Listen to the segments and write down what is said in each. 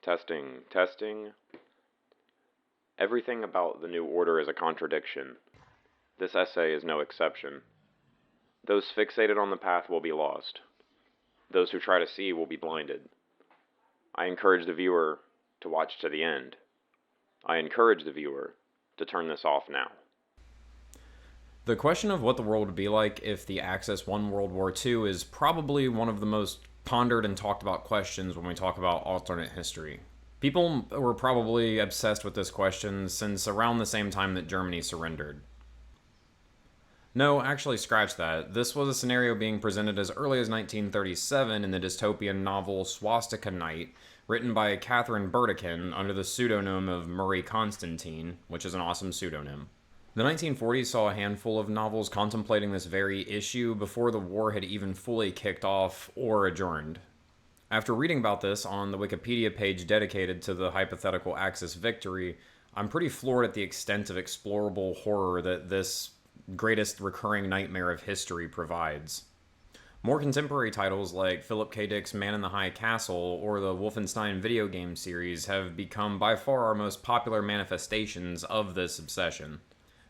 Testing, testing. Everything about the New Order is a contradiction. This essay is no exception. Those fixated on the path will be lost. Those who try to see will be blinded. I encourage the viewer to watch to the end. I encourage the viewer to turn this off now. The question of what the world would be like if the Axis won World War II is probably one of the most pondered and talked about questions when we talk about alternate history. People were probably obsessed with this question since around the same time that Germany surrendered. No, actually, scratch that. This was a scenario being presented as early as 1937 in the dystopian novel Swastika Night, written by Catherine Burdekin under the pseudonym of Murray Constantine, which is an awesome pseudonym. The 1940s saw a handful of novels contemplating this very issue before the war had even fully kicked off or adjourned. After reading about this on the Wikipedia page dedicated to the hypothetical Axis victory, I'm pretty floored at the extent of explorable horror that this greatest recurring nightmare of history provides. More contemporary titles like Philip K. Dick's Man in the High Castle or the Wolfenstein video game series have become by far our most popular manifestations of this obsession.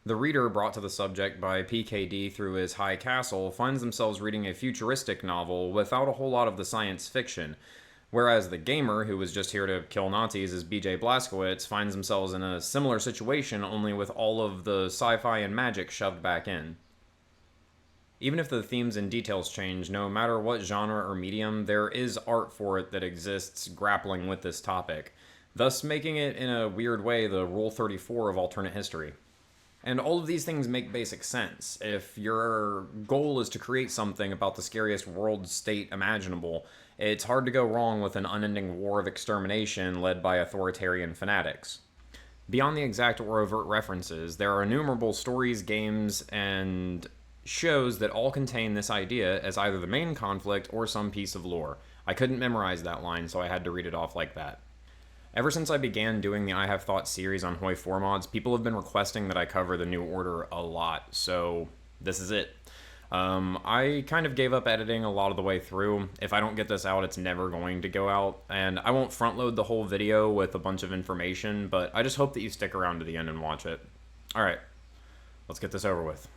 The reader brought to the subject by PKD through his High Castle finds themselves reading a futuristic novel without a whole lot of the science fiction, whereas the gamer, who was just here to kill Nazis as BJ Blazkowicz, finds themselves in a similar situation, only with all of the sci-fi and magic shoved back in. Even if the themes and details change, no matter what genre or medium, there is art for it that exists grappling with this topic, thus making it, in a weird way, the Rule 34 of alternate history. And all of these things make basic sense. If your goal is to create something about the scariest world state imaginable, it's hard to go wrong with an unending war of extermination led by authoritarian fanatics. Beyond the exact or overt references, there are innumerable stories, games, and shows that all contain this idea as either the main conflict or some piece of lore. I couldn't memorize that line, so I had to read it off like that. Ever since I began doing the I Have Thoughts series on Hoi 4 mods, people have been requesting that I cover the New Order a lot, so this is it. I kind of gave up editing a lot of the way through. If I don't get this out, it's never going to go out, and I won't front load the whole video with a bunch of information, but I just hope that you stick around to the end and watch it. Alright, let's get this over with.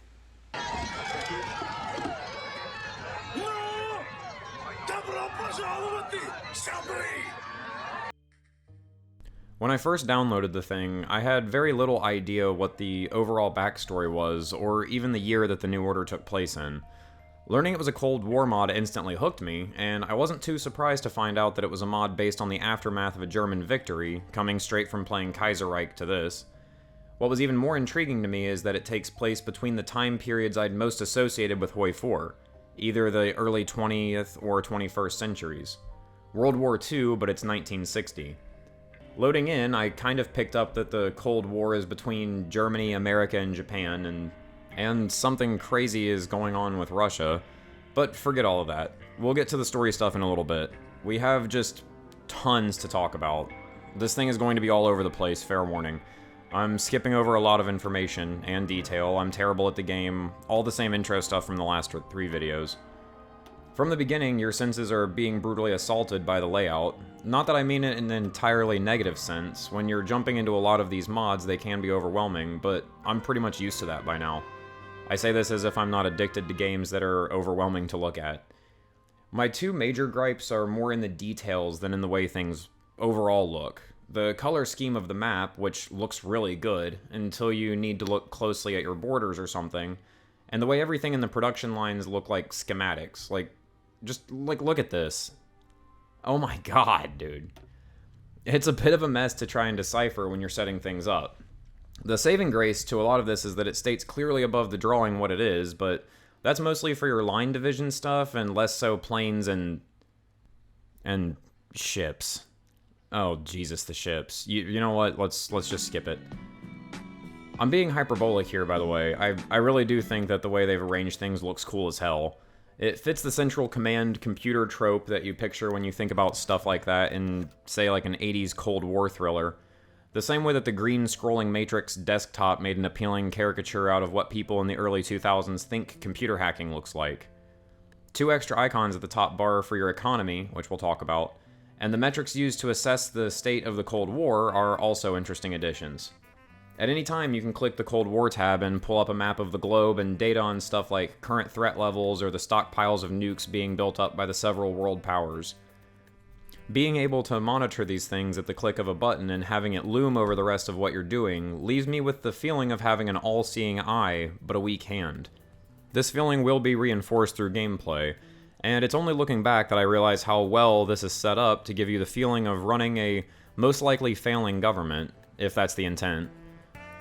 When I first downloaded the thing, I had very little idea what the overall backstory was, or even the year that the New Order took place in. Learning it was a Cold War mod instantly hooked me, and I wasn't too surprised to find out that it was a mod based on the aftermath of a German victory, coming straight from playing Kaiserreich to this. What was even more intriguing to me is that it takes place between the time periods I'd most associated with Hoi 4, either the early 20th or 21st centuries. World War II, but it's 1960. Loading in, I kind of picked up that the Cold War is between Germany, America, and Japan, and something crazy is going on with Russia, but forget all of that. We'll get to the story stuff in a little bit. We have just tons to talk about. This thing is going to be all over the place, fair warning. I'm skipping over a lot of information and detail, I'm terrible at the game, all the same intro stuff from the last 3 videos. From the beginning, your senses are being brutally assaulted by the layout. Not that I mean it in an entirely negative sense. When you're jumping into a lot of these mods, they can be overwhelming, but I'm pretty much used to that by now. I say this as if I'm not addicted to games that are overwhelming to look at. My 2 major gripes are more in the details than in the way things overall look. The color scheme of the map, which looks really good, until you need to look closely at your borders or something, and the way everything in the production lines look like schematics, just look at this. Oh my god, dude. It's a bit of a mess to try and decipher when you're setting things up. The saving grace to a lot of this is that it states clearly above the drawing what it is, but that's mostly for your line division stuff and less so planes and ships. Oh, Jesus, the ships. You know what? Let's just skip it. I'm being hyperbolic here, by the way. I really do think that the way they've arranged things looks cool as hell. It fits the central command computer trope that you picture when you think about stuff like that in, say, like an 80s Cold War thriller. The same way that the green scrolling Matrix desktop made an appealing caricature out of what people in the early 2000s think computer hacking looks like. 2 extra icons at the top bar for your economy, which we'll talk about, and the metrics used to assess the state of the Cold War are also interesting additions. At any time, you can click the Cold War tab and pull up a map of the globe and data on stuff like current threat levels or the stockpiles of nukes being built up by the several world powers. Being able to monitor these things at the click of a button and having it loom over the rest of what you're doing leaves me with the feeling of having an all-seeing eye, but a weak hand. This feeling will be reinforced through gameplay, and it's only looking back that I realize how well this is set up to give you the feeling of running a most likely failing government, if that's the intent.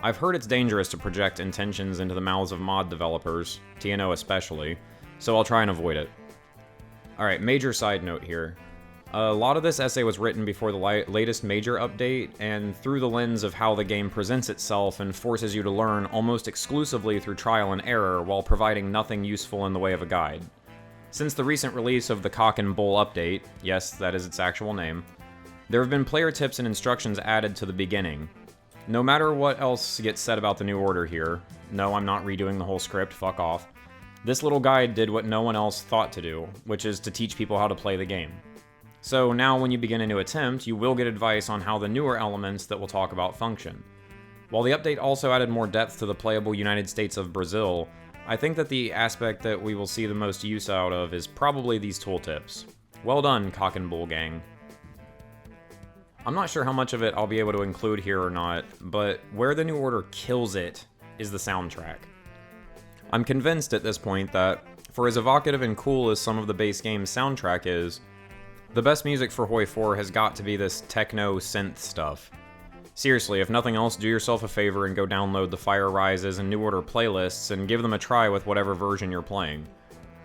I've heard it's dangerous to project intentions into the mouths of mod developers, TNO especially, so I'll try and avoid it. Alright, major side note here. A lot of this essay was written before the latest major update, and through the lens of how the game presents itself and forces you to learn almost exclusively through trial and error while providing nothing useful in the way of a guide. Since the recent release of the Cock and Bull update, yes, that is its actual name, there have been player tips and instructions added to the beginning. No matter what else gets said about the New Order here, no, I'm not redoing the whole script, fuck off, this little guide did what no one else thought to do, which is to teach people how to play the game. So now when you begin a new attempt, you will get advice on how the newer elements that we'll talk about function. While the update also added more depth to the playable United States of Brazil, I think that the aspect that we will see the most use out of is probably these tooltips. Well done, Cock and Bull gang. I'm not sure how much of it I'll be able to include here or not, but where the New Order kills it is the soundtrack. I'm convinced at this point that, for as evocative and cool as some of the base game's soundtrack is, the best music for Hoi 4 has got to be this techno synth stuff. Seriously, if nothing else, do yourself a favor and go download the Fire Rises and New Order playlists and give them a try with whatever version you're playing.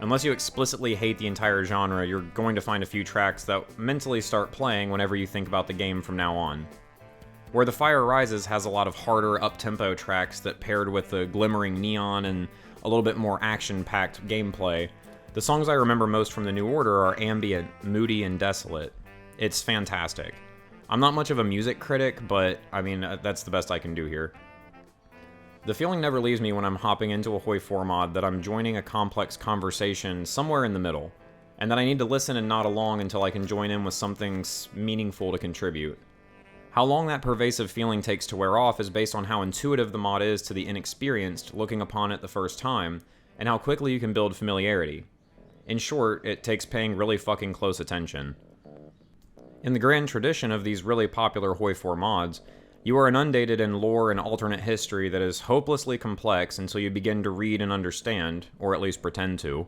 Unless you explicitly hate the entire genre, you're going to find a few tracks that mentally start playing whenever you think about the game from now on. Where the Fire Rises has a lot of harder, up-tempo tracks that paired with the glimmering neon and a little bit more action-packed gameplay, the songs I remember most from the New Order are ambient, moody, and desolate. It's fantastic. I'm not much of a music critic, but, I mean, that's the best I can do here. The feeling never leaves me when I'm hopping into a Hoi 4 mod that I'm joining a complex conversation somewhere in the middle, and that I need to listen and nod along until I can join in with something meaningful to contribute. How long that pervasive feeling takes to wear off is based on how intuitive the mod is to the inexperienced looking upon it the first time, and how quickly you can build familiarity. In short, it takes paying really fucking close attention. In the grand tradition of these really popular Hoi 4 mods, you are inundated in lore and alternate history that is hopelessly complex until you begin to read and understand, or at least pretend to.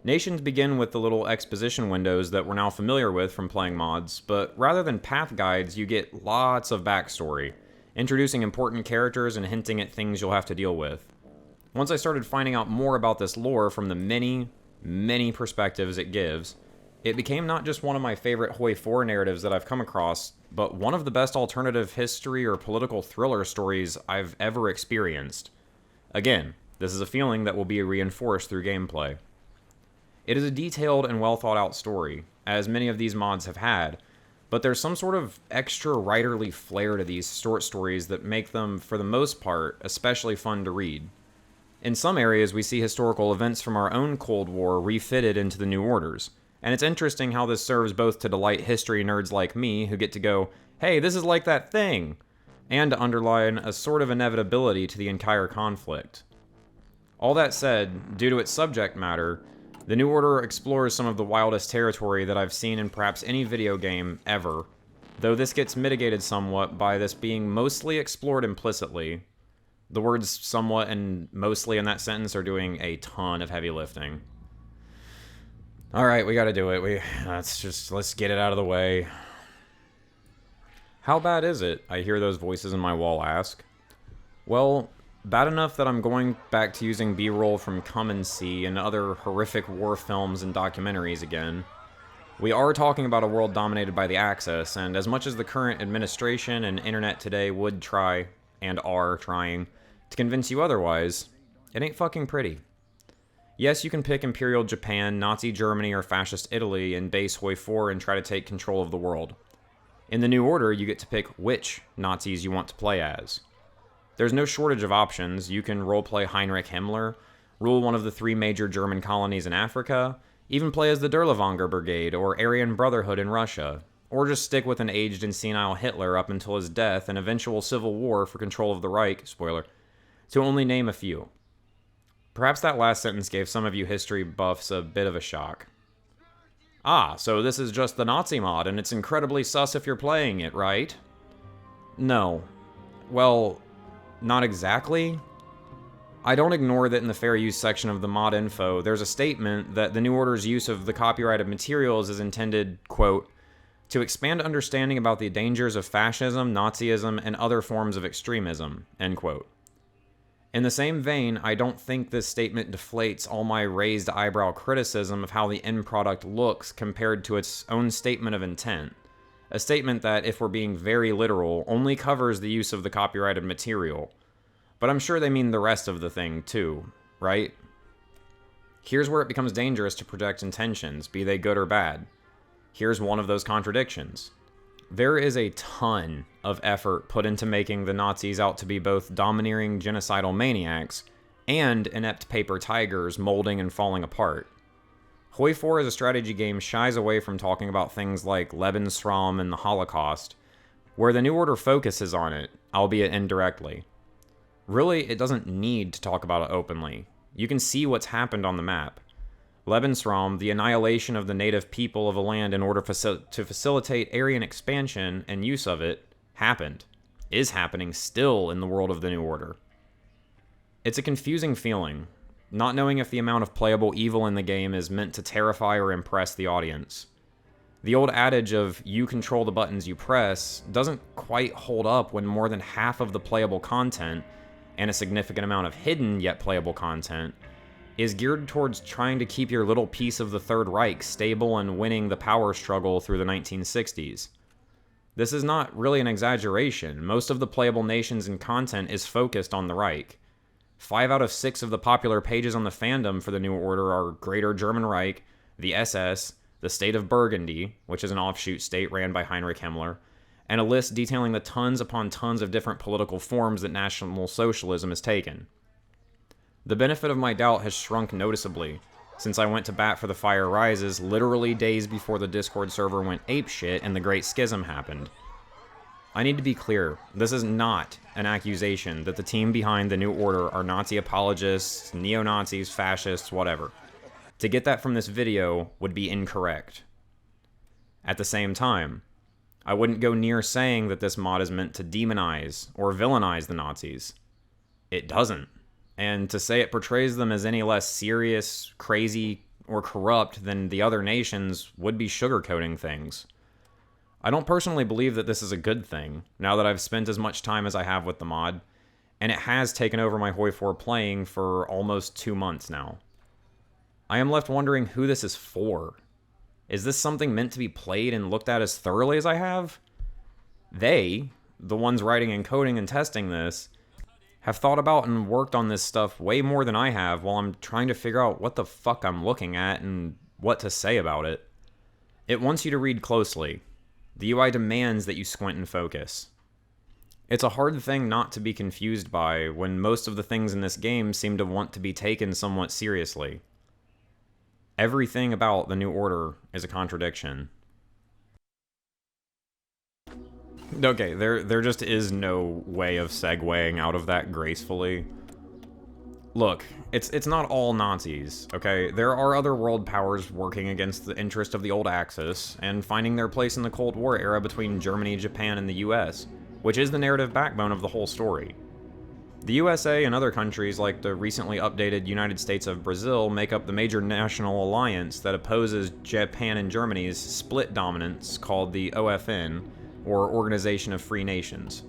Nations begin with the little exposition windows that we're now familiar with from playing mods, but rather than path guides, you get lots of backstory, introducing important characters and hinting at things you'll have to deal with. Once I started finding out more about this lore from the many perspectives it gives, it became not just one of my favorite Hoi 4 narratives that I've come across, but one of the best alternative history or political thriller stories I've ever experienced. Again, this is a feeling that will be reinforced through gameplay. It is a detailed and well thought out story, as many of these mods have had, but there's some sort of extra writerly flair to these short stories that make them, for the most part, especially fun to read. In some areas, we see historical events from our own Cold War refitted into the New Orders, and it's interesting how this serves both to delight history nerds like me who get to go, hey, this is like that thing, and to underline a sort of inevitability to the entire conflict. All that said, due to its subject matter, the New Order explores some of the wildest territory that I've seen in perhaps any video game ever, though this gets mitigated somewhat by this being mostly explored implicitly. The words somewhat and mostly in that sentence are doing a ton of heavy lifting. Alright, we gotta do it. Let's get it out of the way. How bad is it? I hear those voices in my wall ask. Well, bad enough that I'm going back to using B-roll from Come and See and other horrific war films and documentaries again. We are talking about a world dominated by the Axis, and as much as the current administration and internet today would try, and are trying, to convince you otherwise, it ain't fucking pretty. Yes, you can pick Imperial Japan, Nazi Germany, or Fascist Italy in base Hoi 4 and try to take control of the world. In the New Order, you get to pick which Nazis you want to play as. There's no shortage of options. You can roleplay Heinrich Himmler, rule one of the 3 major German colonies in Africa, even play as the Derlewanger Brigade or Aryan Brotherhood in Russia. or just stick with an aged and senile Hitler up until his death and eventual civil war for control of the Reich, spoiler, to only name a few. Perhaps that last sentence gave some of you history buffs a bit of a shock. Ah, so this is just the Nazi mod, and it's incredibly sus if you're playing it, right? No. Well, not exactly. I don't ignore that in the fair use section of the mod info, there's a statement that the New Order's use of the copyrighted materials is intended, quote, to expand understanding about the dangers of fascism, Nazism, and other forms of extremism, end quote. In the same vein, I don't think this statement deflates all my raised eyebrow criticism of how the end product looks compared to its own statement of intent. A statement that, if we're being very literal, only covers the use of the copyrighted material. But I'm sure they mean the rest of the thing, too, right? Here's where it becomes dangerous to project intentions, be they good or bad. Here's one of those contradictions. There is a ton of effort put into making the Nazis out to be both domineering genocidal maniacs and inept paper tigers molding and falling apart. Hoi 4 as a strategy game shies away from talking about things like Lebensraum and the Holocaust, where the New Order focuses on it, albeit indirectly. Really, it doesn't need to talk about it openly. You can see what's happened on the map. Lebensraum, the annihilation of the native people of a land in order to facilitate Aryan expansion and use of it, happened. Is happening still in the world of the New Order. It's a confusing feeling, not knowing if the amount of playable evil in the game is meant to terrify or impress the audience. The old adage of you control the buttons you press doesn't quite hold up when more than half of the playable content, and a significant amount of hidden yet playable content, is geared towards trying to keep your little piece of the Third Reich stable and winning the power struggle through the 1960s. This is not really an exaggeration. Most of the playable nations and content is focused on the Reich. 5 out of 6 of the popular pages on the fandom for the New Order are Greater German Reich, the SS, the state of Burgundy, which is an offshoot state ran by Heinrich Himmler, and a list detailing the tons upon tons of different political forms that National Socialism has taken. The benefit of my doubt has shrunk noticeably, since I went to bat for the Fire Rises literally days before the Discord server went apeshit and the Great Schism happened. I need to be clear, this is not an accusation that the team behind the New Order are Nazi apologists, neo-Nazis, fascists, whatever. To get that from this video would be incorrect. At the same time, I wouldn't go near saying that this mod is meant to demonize or villainize the Nazis. It doesn't. And to say it portrays them as any less serious, crazy, or corrupt than the other nations would be sugarcoating things. I don't personally believe that this is a good thing, now that I've spent as much time as I have with the mod, and it has taken over my Hoi 4 playing for almost 2 months now. I am left wondering who this is for. Is this something meant to be played and looked at as thoroughly as I have? They, the ones writing and coding and testing this, have thought about and worked on this stuff way more than I have while I'm trying to figure out what the fuck I'm looking at and what to say about it. It wants you to read closely. The UI demands that you squint and focus. It's a hard thing not to be confused by when most of the things in this game seem to want to be taken somewhat seriously. Everything about the New Order is a contradiction. Okay, there just is no way of segueing out of that gracefully. Look, it's not all Nazis, okay? There are other world powers working against the interest of the old Axis and finding their place in the Cold War era between Germany, Japan, and the US, which is the narrative backbone of the whole story. The USA and other countries like the recently updated United States of Brazil make up the major national alliance that opposes Japan and Germany's split dominance called the OFN, or Organization of Free Nations.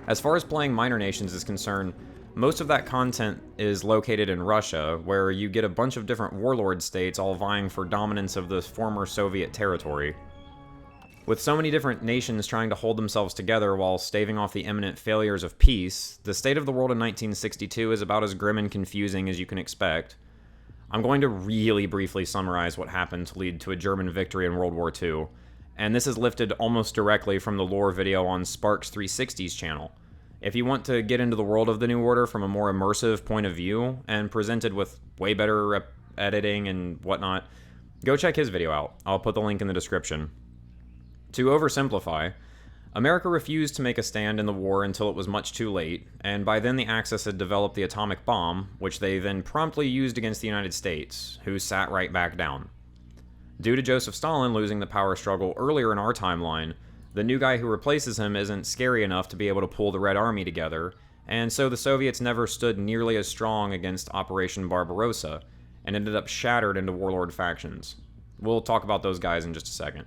As far as playing minor nations is concerned, most of that content is located in Russia, where you get a bunch of different warlord states all vying for dominance of the former Soviet territory. With so many different nations trying to hold themselves together while staving off the imminent failures of peace, the state of the world in 1962 is about as grim and confusing as you can expect. I'm going to really briefly summarize what happened to lead to a German victory in World War II, and this is lifted almost directly from the lore video on Sparks 360's channel. If you want to get into the world of the New Order from a more immersive point of view, and presented with way better editing and whatnot, go check his video out. I'll put the link in the description. To oversimplify, America refused to make a stand in the war until it was much too late, and by then the Axis had developed the atomic bomb, which they then promptly used against the United States, who sat right back down. Due to Joseph Stalin losing the power struggle earlier in our timeline, the new guy who replaces him isn't scary enough to be able to pull the Red Army together, and so the Soviets never stood nearly as strong against Operation Barbarossa, and ended up shattered into warlord factions. We'll talk about those guys in just a second.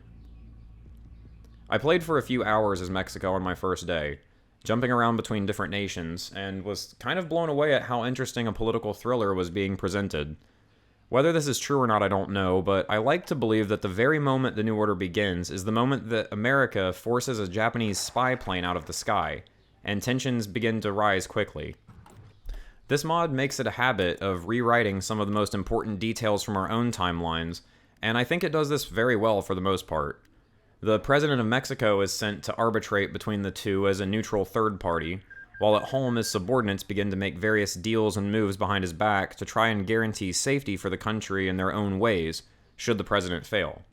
I played for a few hours as Mexico on my first day, jumping around between different nations, and was kind of blown away at how interesting a political thriller was being presented. Whether this is true or not, I don't know, but I like to believe that the very moment the New Order begins is the moment that America forces a Japanese spy plane out of the sky, and tensions begin to rise quickly. This mod makes it a habit of rewriting some of the most important details from our own timelines, and I think it does this very well for the most part. The president of Mexico is sent to arbitrate between the two as a neutral third party, while at home his subordinates begin to make various deals and moves behind his back to try and guarantee safety for the country in their own ways, should the president fail.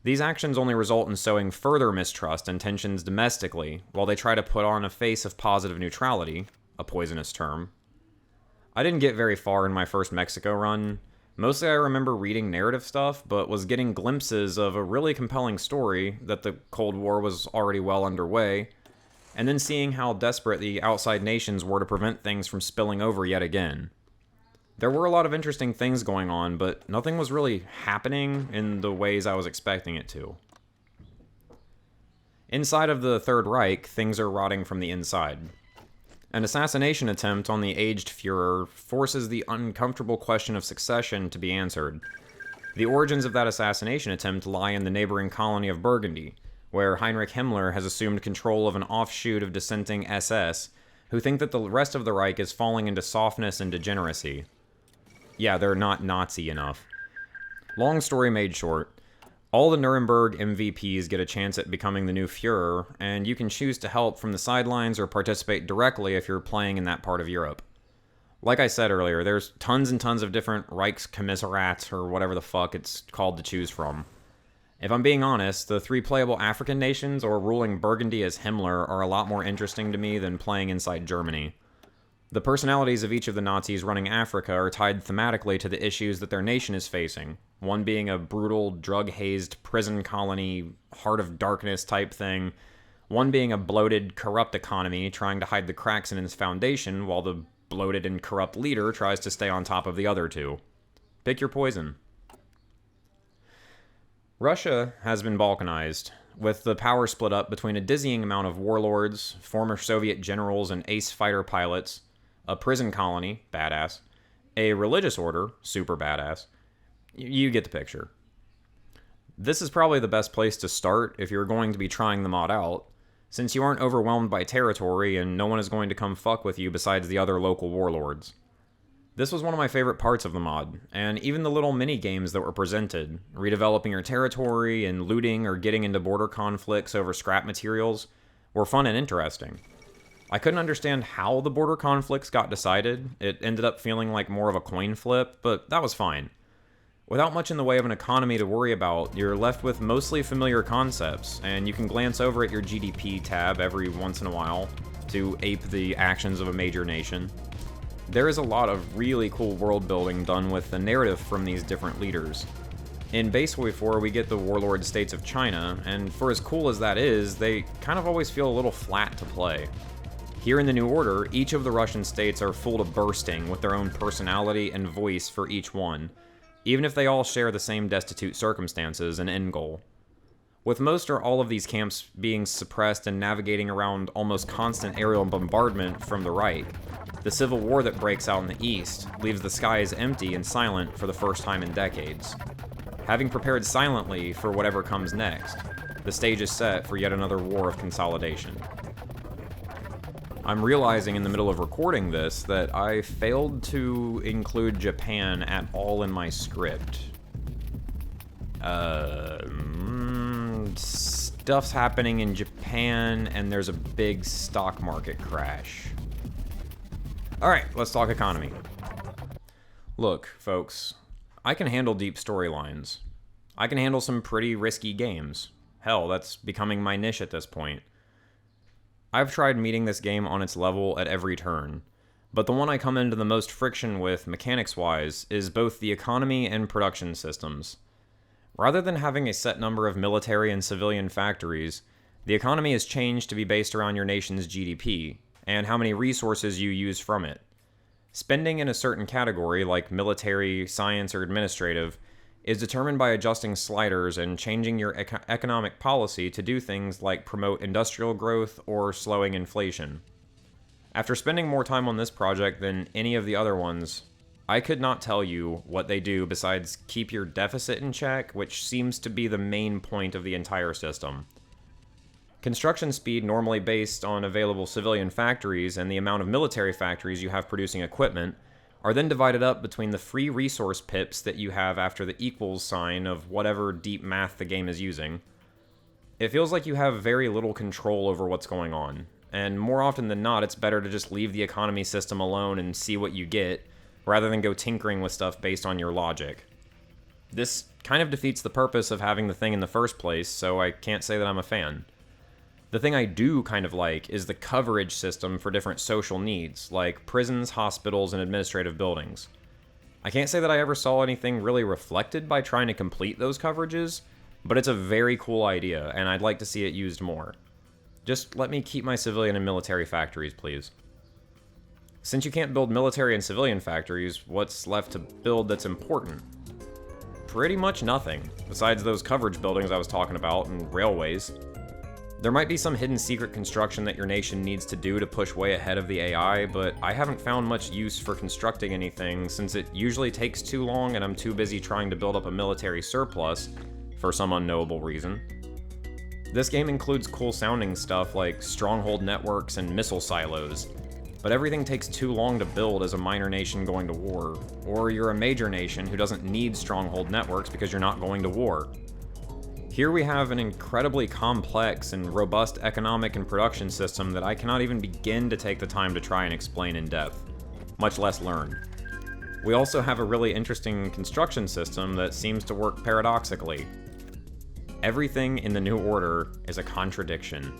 These actions only result in sowing further mistrust and tensions domestically, while they try to put on a face of positive neutrality, a poisonous term. I didn't get very far in my first Mexico run. Mostly I remember reading narrative stuff, but was getting glimpses of a really compelling story that the Cold War was already well underway, and then seeing how desperate the outside nations were to prevent things from spilling over yet again. There were a lot of interesting things going on, but nothing was really happening in the ways I was expecting it to. Inside of the Third Reich, things are rotting from the inside. An assassination attempt on the aged Fuhrer forces the uncomfortable question of succession to be answered. The origins of that assassination attempt lie in the neighboring colony of Burgundy, where Heinrich Himmler has assumed control of an offshoot of dissenting SS, who think that the rest of the Reich is falling into softness and degeneracy. Yeah, they're not Nazi enough. Long story made short, all the Nuremberg MVPs get a chance at becoming the new Fuhrer, and you can choose to help from the sidelines or participate directly if you're playing in that part of Europe. Like I said earlier, there's tons and tons of different Reichskommissariats, or whatever the fuck it's called, to choose from. If I'm being honest, the three playable African nations or ruling Burgundy as Himmler are a lot more interesting to me than playing inside Germany. The personalities of each of the Nazis running Africa are tied thematically to the issues that their nation is facing, one being a brutal, drug-hazed prison colony, heart of darkness type thing, one being a bloated, corrupt economy trying to hide the cracks in its foundation, while the bloated and corrupt leader tries to stay on top of the other two. Pick your poison. Russia has been balkanized, with the power split up between a dizzying amount of warlords, former Soviet generals and ace fighter pilots, a prison colony, badass, a religious order, super badass. You get the picture. This is probably the best place to start if you're going to be trying the mod out, since you aren't overwhelmed by territory and no one is going to come fuck with you besides the other local warlords. This was one of my favorite parts of the mod, and even the little mini-games that were presented, redeveloping your territory and looting or getting into border conflicts over scrap materials, were fun and interesting. I couldn't understand how the border conflicts got decided. It ended up feeling like more of a coin flip, but that was fine. Without much in the way of an economy to worry about, you're left with mostly familiar concepts, and you can glance over at your GDP tab every once in a while to ape the actions of a major nation. There is a lot of really cool world building done with the narrative from these different leaders. In Base Wave 4, we get the warlord states of China, and for as cool as that is, they kind of always feel a little flat to play. Here in the New Order, each of the Russian states are full to bursting with their own personality and voice for each one, even if they all share the same destitute circumstances and end goal. With most or all of these camps being suppressed and navigating around almost constant aerial bombardment from the right, the civil war that breaks out in the east leaves the skies empty and silent for the first time in decades. Having prepared silently for whatever comes next, the stage is set for yet another war of consolidation. I'm realizing in the middle of recording this that I failed to include Japan at all in my script. Stuff's happening in Japan, and there's a big stock market crash. Alright, let's talk economy. Look, folks, I can handle deep storylines. I can handle some pretty risky games. Hell, that's becoming my niche at this point. I've tried meeting this game on its level at every turn, but the one I come into the most friction with, mechanics-wise, is both the economy and production systems. Rather than having a set number of military and civilian factories, the economy is changed to be based around your nation's GDP, and how many resources you use from it. Spending in a certain category, like military, science, or administrative, is determined by adjusting sliders and changing your economic policy to do things like promote industrial growth or slowing inflation. After spending more time on this project than any of the other ones, I could not tell you what they do besides keep your deficit in check, which seems to be the main point of the entire system. Construction speed, normally based on available civilian factories and the amount of military factories you have producing equipment, are then divided up between the free resource pips that you have after the equals sign of whatever deep math the game is using. It feels like you have very little control over what's going on, and more often than not, it's better to just leave the economy system alone and see what you get, rather than go tinkering with stuff based on your logic. This kind of defeats the purpose of having the thing in the first place, so I can't say that I'm a fan. The thing I do kind of like is the coverage system for different social needs, like prisons, hospitals, and administrative buildings. I can't say that I ever saw anything really reflected by trying to complete those coverages, but it's a very cool idea, and I'd like to see it used more. Just let me keep my civilian and military factories, please. Since you can't build military and civilian factories, what's left to build that's important? Pretty much nothing, besides those coverage buildings I was talking about and railways. There might be some hidden secret construction that your nation needs to do to push way ahead of the AI, but I haven't found much use for constructing anything since it usually takes too long and I'm too busy trying to build up a military surplus for some unknowable reason. This game includes cool sounding stuff like stronghold networks and missile silos, but everything takes too long to build as a minor nation going to war, or you're a major nation who doesn't need stronghold networks because you're not going to war. Here we have an incredibly complex and robust economic and production system that I cannot even begin to take the time to try and explain in depth, much less learn. We also have a really interesting construction system that seems to work paradoxically. Everything in the New Order is a contradiction.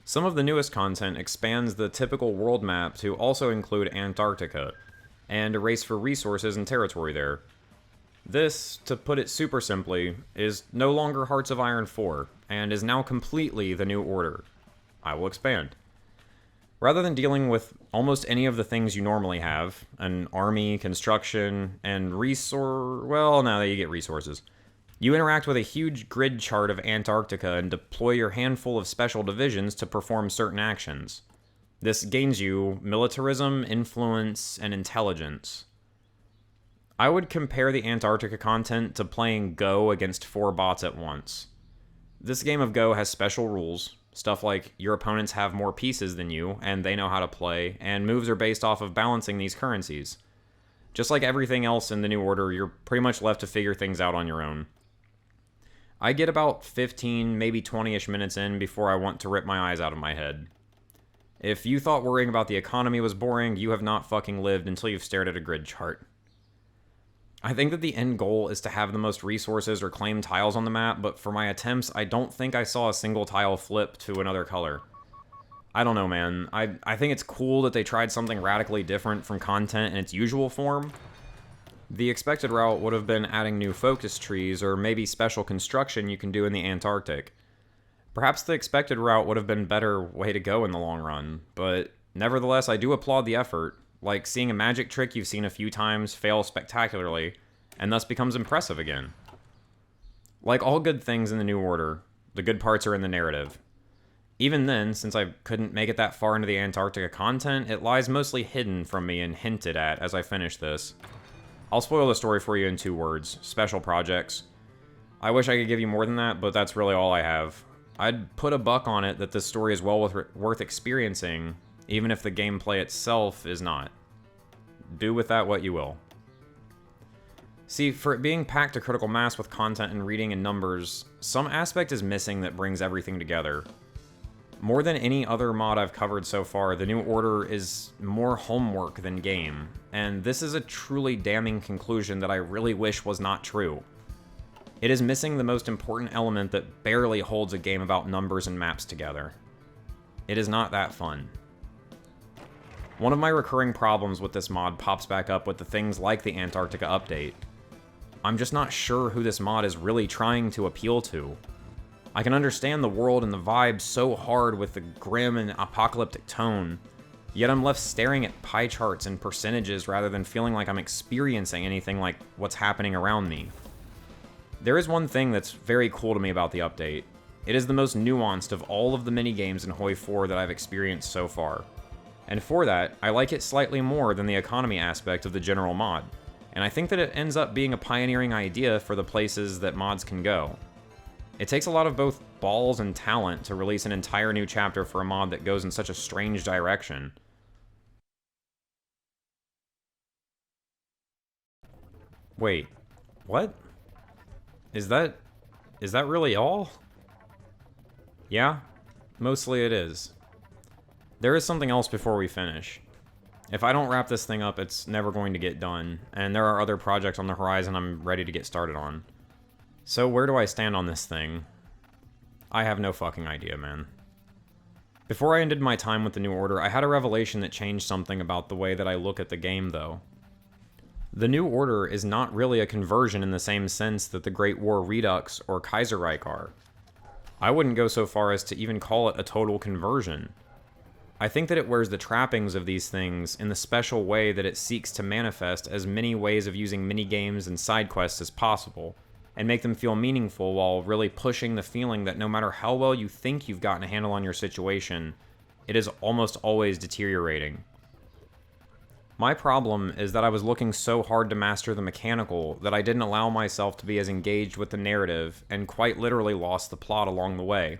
Some of the newest content expands the typical world map to also include Antarctica, and a race for resources and territory there. This, to put it super simply, is no longer Hearts of Iron 4, and is now completely the New Order. I will expand. Rather than dealing with almost any of the things you normally have, an army, construction, and you get resources. You interact with a huge grid chart of Antarctica and deploy your handful of special divisions to perform certain actions. This gains you militarism, influence, and intelligence. I would compare the Antarctica content to playing Go against 4 bots at once. This game of Go has special rules, stuff like your opponents have more pieces than you, and they know how to play, and moves are based off of balancing these currencies. Just like everything else in the New Order, you're pretty much left to figure things out on your own. I get about 15, maybe 20-ish minutes in before I want to rip my eyes out of my head. If you thought worrying about the economy was boring, you have not fucking lived until you've stared at a grid chart. I think that the end goal is to have the most resources or claim tiles on the map, but for my attempts, I don't think I saw a single tile flip to another color. I don't know, man. I think it's cool that they tried something radically different from content in its usual form. The expected route would have been adding new focus trees, or maybe special construction you can do in the Antarctic. Perhaps the expected route would have been a better way to go in the long run, but nevertheless, I do applaud the effort, like seeing a magic trick you've seen a few times fail spectacularly, and thus becomes impressive again. Like all good things in the New Order, the good parts are in the narrative. Even then, since I couldn't make it that far into the Antarctica content, it lies mostly hidden from me and hinted at as I finish this. I'll spoil the story for you in 2 words: special projects. I wish I could give you more than that, but that's really all I have. I'd put a buck on it that this story is well worth experiencing, even if the gameplay itself is not. Do with that what you will. See, for it being packed to critical mass with content and reading and numbers, some aspect is missing that brings everything together. More than any other mod I've covered so far, the New Order is more homework than game, and this is a truly damning conclusion that I really wish was not true. It is missing the most important element that barely holds a game about numbers and maps together. It is not that fun. One of my recurring problems with this mod pops back up with the things like the Antarctica update. I'm just not sure who this mod is really trying to appeal to. I can understand the world and the vibe so hard with the grim and apocalyptic tone, yet I'm left staring at pie charts and percentages rather than feeling like I'm experiencing anything like what's happening around me. There is one thing that's very cool to me about the update. It is the most nuanced of all of the minigames in Hoi 4 that I've experienced so far. And for that, I like it slightly more than the economy aspect of the general mod, and I think that it ends up being a pioneering idea for the places that mods can go. It takes a lot of both balls and talent to release an entire new chapter for a mod that goes in such a strange direction. Wait, what? Is that really all? Yeah, mostly it is. There is something else before we finish. If I don't wrap this thing up, it's never going to get done, and there are other projects on the horizon I'm ready to get started on. So where do I stand on this thing? I have no fucking idea, man. Before I ended my time with the New Order, I had a revelation that changed something about the way that I look at the game, though. The New Order is not really a conversion in the same sense that the Great War Redux or Kaiserreich are. I wouldn't go so far as to even call it a total conversion. I think that it wears the trappings of these things in the special way that it seeks to manifest as many ways of using minigames and side quests as possible, and make them feel meaningful while really pushing the feeling that no matter how well you think you've gotten a handle on your situation, it is almost always deteriorating. My problem is that I was looking so hard to master the mechanical that I didn't allow myself to be as engaged with the narrative and quite literally lost the plot along the way.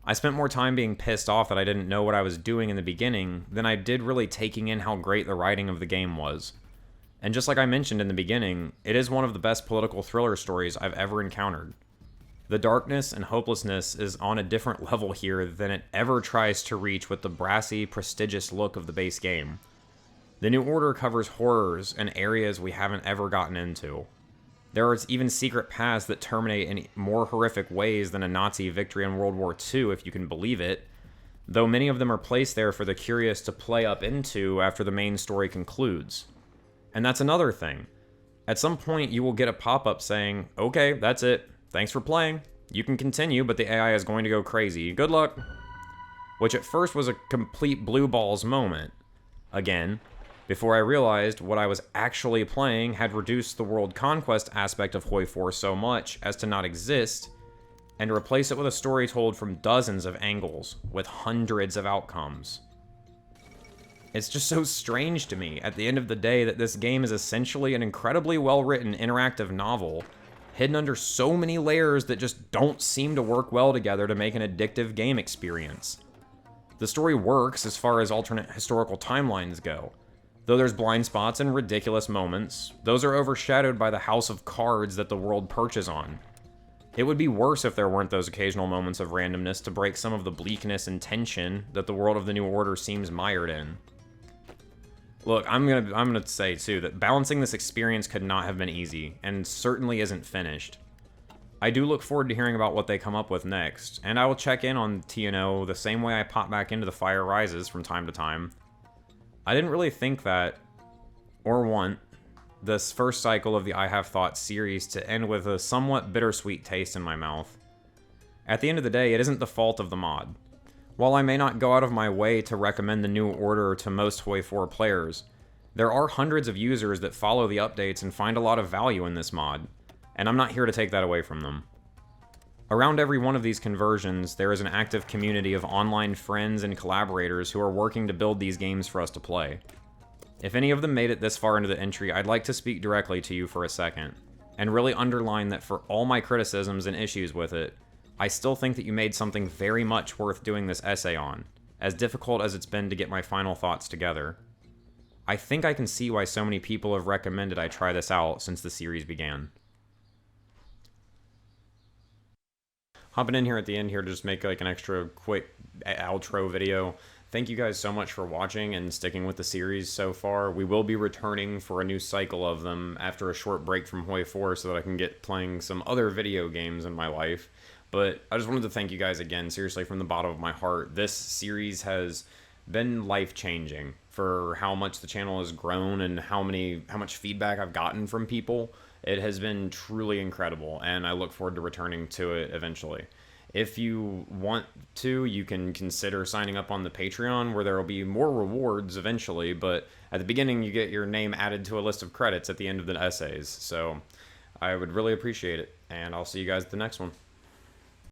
I spent more time being pissed off that I didn't know what I was doing in the beginning than I did really taking in how great the writing of the game was. And just like I mentioned in the beginning, it is one of the best political thriller stories I've ever encountered. The darkness and hopelessness is on a different level here than it ever tries to reach with the brassy, prestigious look of the base game. The New Order covers horrors and areas we haven't ever gotten into. There are even secret paths that terminate in more horrific ways than a Nazi victory in World War II, if you can believe it, though many of them are placed there for the curious to play up into after the main story concludes. And that's another thing. At some point, you will get a pop-up saying, "Okay, that's it. Thanks for playing. You can continue, but the AI is going to go crazy. Good luck." Which at first was a complete blue balls moment. Again, before I realized what I was actually playing had reduced the world conquest aspect of Hoi 4 so much as to not exist, and replace it with a story told from dozens of angles, with hundreds of outcomes. It's just so strange to me, at the end of the day, that this game is essentially an incredibly well-written interactive novel, hidden under so many layers that just don't seem to work well together to make an addictive game experience. The story works as far as alternate historical timelines go. Though there's blind spots and ridiculous moments, those are overshadowed by the house of cards that the world perches on. It would be worse if there weren't those occasional moments of randomness to break some of the bleakness and tension that the world of the New Order seems mired in. Look, I'm gonna say too that balancing this experience could not have been easy, and certainly isn't finished. I do look forward to hearing about what they come up with next, and I will check in on TNO the same way I pop back into the Fire Rises from time to time. I didn't really think that, or want, this first cycle of the I Have Thoughts series to end with a somewhat bittersweet taste in my mouth. At the end of the day, it isn't the fault of the mod. While I may not go out of my way to recommend the New Order to most Hoi 4 players, there are hundreds of users that follow the updates and find a lot of value in this mod, and I'm not here to take that away from them. Around every one of these conversions, there is an active community of online friends and collaborators who are working to build these games for us to play. If any of them made it this far into the entry, I'd like to speak directly to you for a second, and really underline that for all my criticisms and issues with it, I still think that you made something very much worth doing this essay on, as difficult as it's been to get my final thoughts together. I think I can see why so many people have recommended I try this out since the series began. hopping in here at the end here to just make like an extra quick outro video. Thank you guys so much for watching and sticking with the series so far. We will be returning for a new cycle of them after a short break from Hoi 4 so that I can get playing some other video games in my life. But I just wanted to thank you guys again, seriously, from the bottom of my heart. This series has been life-changing for how much the channel has grown and how much feedback I've gotten from people. It has been truly incredible, and I look forward to returning to it eventually. If you want to, you can consider signing up on the Patreon, where there will be more rewards eventually, but at the beginning you get your name added to a list of credits at the end of the essays. So I would really appreciate it, and I'll see you guys at the next one.